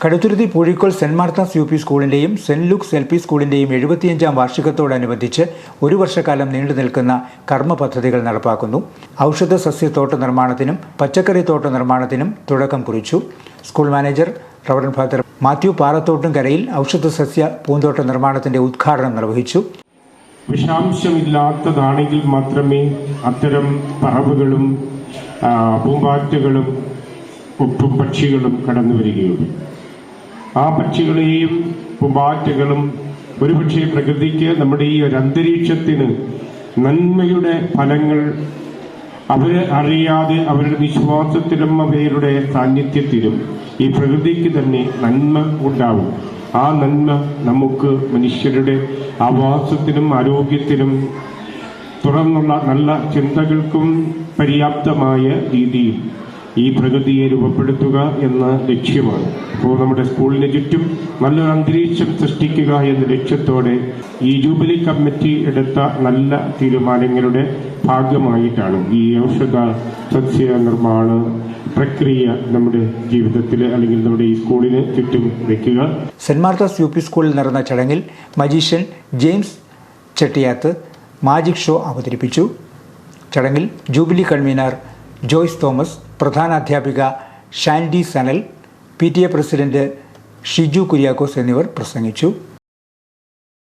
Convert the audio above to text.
Kaduthuruthy Poozhikol saint Martha's U P സ്കൂളിന്റെയും saint Luke's L P സ്കൂളിന്റെയും 75ാം വാർഷികത്തോടനുബന്ധിച്ച് ഒരു വർഷക്കാലം നീണ്ടു നിൽക്കുന്ന കർമ്മ പദ്ധതികൾ നടപ്പാക്കുന്നു. ഔഷധ സസ്യത്തോട്ട നിർമ്മാണത്തിനും പച്ചക്കറി തോട്ട നിർമ്മാണത്തിനും തുടക്കം കുറിച്ചു. School manager reverend father Mathew പാറത്തോട്ടുംകരയിൽ ഔഷധ സസ്യ പൂന്തോട്ട നിർമ്മാണത്തിന്റെ ഉദ്ഘാടനം നിർവഹിച്ചു. വിഷാംശമില്ലാത്തതാണെങ്കിൽ മാത്രമേ അത്തരം പറവുകളും പൂമ്പാറ്റകളും ഒട്ടും പക്ഷികളും കടന്നു വരികയുള്ളൂ. ആ പക്ഷികളെയും പൂമ്പാറ്റകളും ഒരുപക്ഷെ പ്രകൃതിക്ക് നമ്മുടെ ഈ ഒരു അന്തരീക്ഷത്തിന് നന്മയുടെ ഫലങ്ങൾ അവരെ അറിയാതെ അവരുടെ വിശ്വാസത്തിലും അവരുടെ സാന്നിധ്യത്തിലും ഈ പ്രകൃതിക്ക് തന്നെ നന്മ ഉണ്ടാവും. ആ നന്മ നമുക്ക് മനുഷ്യരുടെ ആവാസത്തിനും ആരോഗ്യത്തിനും തുടർന്നുള്ള നല്ല ചിന്തകൾക്കും പര്യാപ്തമായ രീതിയിൽ ഈ പ്രകൃതിയെ രൂപപ്പെടുത്തുക എന്ന ലക്ഷ്യമാണ്. അപ്പോൾ നമ്മുടെ സ്കൂളിന് ചുറ്റും നല്ലൊരു അന്തരീക്ഷം സൃഷ്ടിക്കുക എന്ന ലക്ഷ്യത്തോടെ ഈ ജൂബിലി കമ്മിറ്റി എടുത്ത നല്ല തീരുമാനങ്ങളുടെ ഭാഗമായിട്ടാണ് ഈ ഔഷധ സസ്യ നിർമ്മാണ പ്രക്രിയ നമ്മുടെ ജീവിതത്തിൽ അല്ലെങ്കിൽ നമ്മുടെ ഈ സ്കൂളിന് ചുറ്റും വയ്ക്കുക. സെന്റ് മാർത്താസ് യു പി സ്കൂളിൽ നടന്ന ചടങ്ങിൽ magician James Chettiyath magic show അവതരിപ്പിച്ചു. ചടങ്ങിൽ ജൂബിലി കൺവീനർ ജോയ്സ് തോമസ്, പ്രധാനാധ്യാപിക ഷാൻഡി സനൽ, PTA പ്രസിഡന്റ് ഷിജു കുര്യാക്കോസ് എന്നിവർ പ്രസംഗിച്ചു.